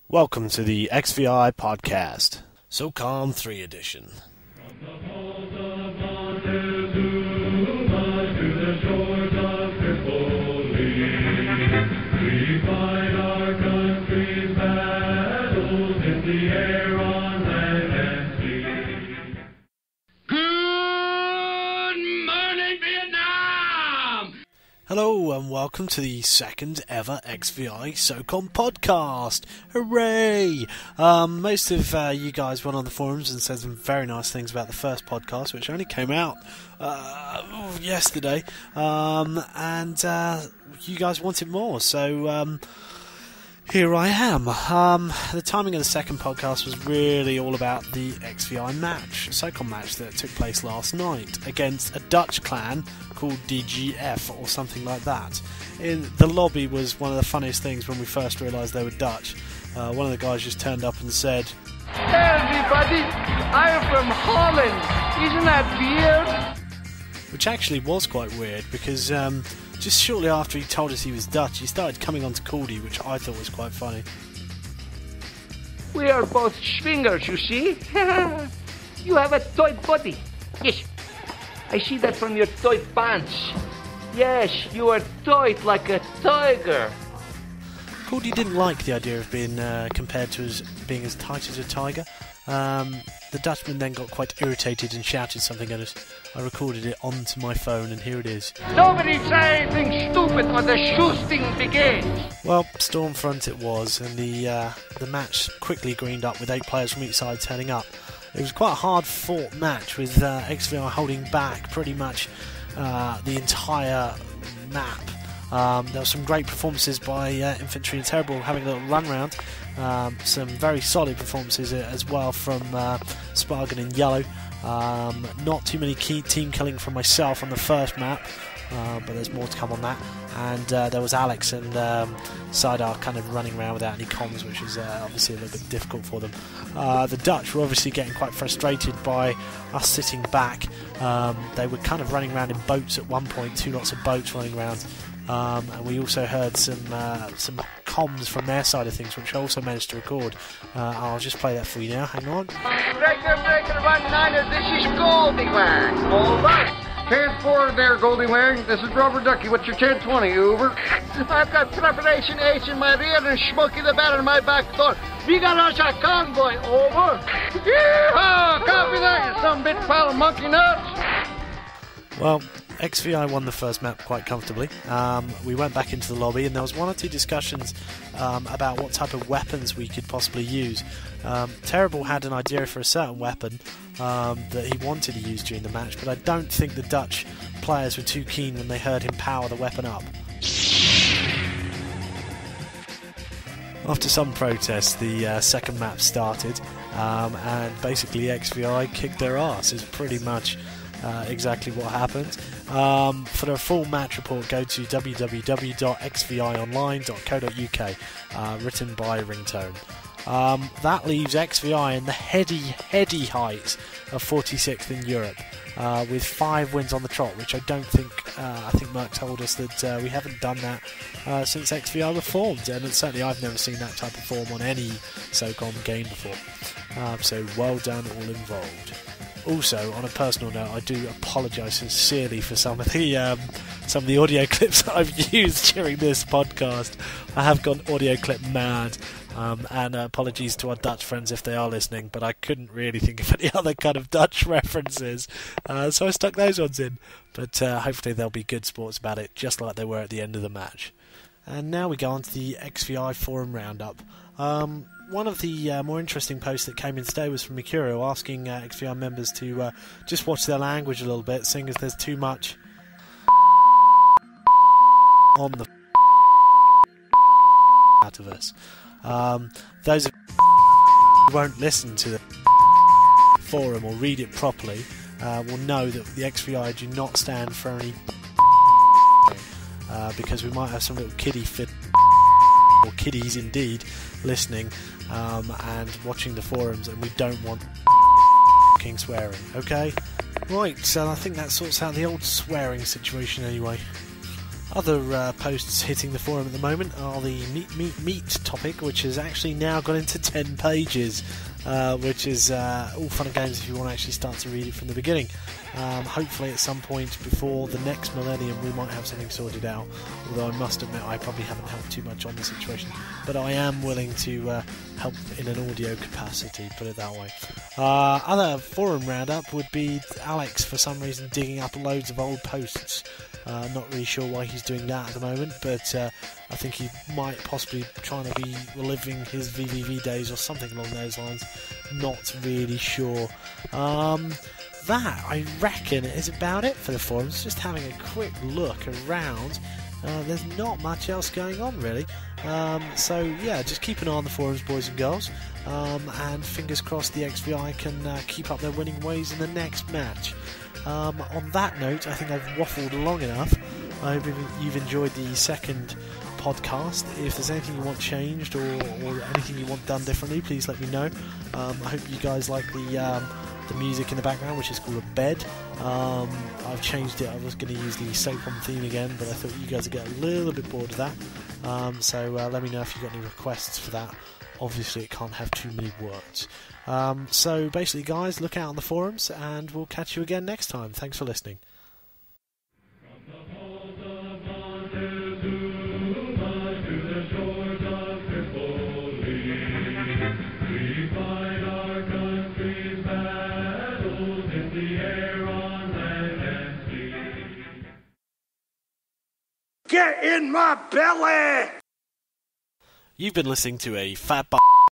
Welcome to the XVI Podcast, Socom 3 edition. We fight our country's battles in the air, on land and sea. Good morning, Vietnam! Hello and welcome to the second ever XVI Socom Podcast. Hooray! Most of you guys went on the forums and said some very nice things about the first podcast, which only came out yesterday, and you guys wanted more, so here I am. The timing of the second podcast was really all about the XVI match, Socom match that took place last night against a Dutch clan called DGF or something like that. In the lobby was one of the funniest things when we first realised they were Dutch. One of the guys just turned up and said, "Hey everybody, I'm from Holland. Isn't that weird?" Which actually was quite weird because just shortly after he told us he was Dutch, he started coming on to Caldy, which I thought was quite funny. We are both swingers, you see. You have a tight body. Yes, I see that from your tight pants. Yes, you are tight like a tiger. Caldy didn't like the idea of being compared to as being as tight as a tiger. The Dutchman then got quite irritated and shouted something at us. I recorded it onto my phone and here it is. Nobody say anything stupid or the shooting begins. Well, Stormfront it was, and the match quickly greened up with 8 players from each side turning up. It was quite a hard fought match with XVI holding back pretty much the entire map. There were some great performances by Infantry and Terrible having a little run round. Some very solid performances as well from Spargan and Yellow. Not too many key team killing from myself on the first map, but there's more to come on that. And there was Alex and Sidar kind of running around without any comms, which is obviously a little bit difficult for them. The Dutch were obviously getting quite frustrated by us sitting back. They were kind of running around in boats at one point, 2 lots of boats running around. And we also heard some comms from their side of things, which I also managed to record. I'll just play that for you now. Hang on. Breaker, one-niner, this is Goldywag. All right. 10-4 there, Goldywag. This is Rubber Ducky. What's your 10-20, over? I've got Preparation H in my rear and Smokey the Bat in my back door. We got us a convoy, over. Yeehaw! Copy that, you some bit pile of monkey nuts. Well, XVI won the first map quite comfortably. We went back into the lobby and there was 1 or 2 discussions about what type of weapons we could possibly use. Terrible had an idea for a certain weapon that he wanted to use during the match, but I don't think the Dutch players were too keen when they heard him power the weapon up. After some protests, the second map started, and basically XVI kicked their ass. Is pretty much exactly what happened. For the full match report, go to www.xvionline.co.uk, written by Ringtone. That leaves XVI in the heady heights of 46th in Europe, with 5 wins on the trot, which I don't think, I think Merck told us that we haven't done that since XVI were formed, and certainly I've never seen that type of form on any Socom game before. So well done all involved. Also, on a personal note, I do apologise sincerely for some of the audio clips that I've used during this podcast. I have gone audio clip mad, and apologies to our Dutch friends if they are listening, but I couldn't really think of any other kind of Dutch references, so I stuck those ones in. But hopefully they'll be good sports about it, just like they were at the end of the match. And now we go on to the XVI forum roundup. One of the more interesting posts that came in today was from Mikuro asking XVI members to just watch their language a little bit, seeing as there's too much on the out of us. Those who won't listen to the forum or read it properly will know that the XVI do not stand for any because we might have some little kiddie fit or kiddies indeed listening and watching the forums, and we don't want swearing, okay? Right, so I think that sorts out the old swearing situation anyway. Other posts hitting the forum at the moment are the meat topic, which has actually now got into 10 pages, which is all fun and games if you want to actually start to read it from the beginning. Hopefully at some point before the next millennium we might have something sorted out, although I must admit I probably haven't helped too much on the situation, but I am willing to help in an audio capacity, put it that way. Other forum roundup would be Alex for some reason digging up loads of old posts. Not really sure why he's doing that at the moment, but I think he might possibly trying to be reliving his VVV days or something along those lines. Not really sure. That, I reckon, is about it for the forums. Just having a quick look around. There's not much else going on, really. So, yeah, just keep an eye on the forums, boys and girls. And fingers crossed the XVI can keep up their winning ways in the next match. On that note, I think I've waffled long enough. I hope you've enjoyed the second podcast. If there's anything you want changed or anything you want done differently, please let me know. I hope you guys like the music in the background, which is called a bed. I've changed it. I was going to use the Socom theme again, but I thought you guys would get a little bit bored of that. So let me know if you've got any requests for that. Obviously it can't have too many words. So basically, guys, look out on the forums and we'll catch you again next time. Thanks for listening. Get in my belly! You've been listening to a Fat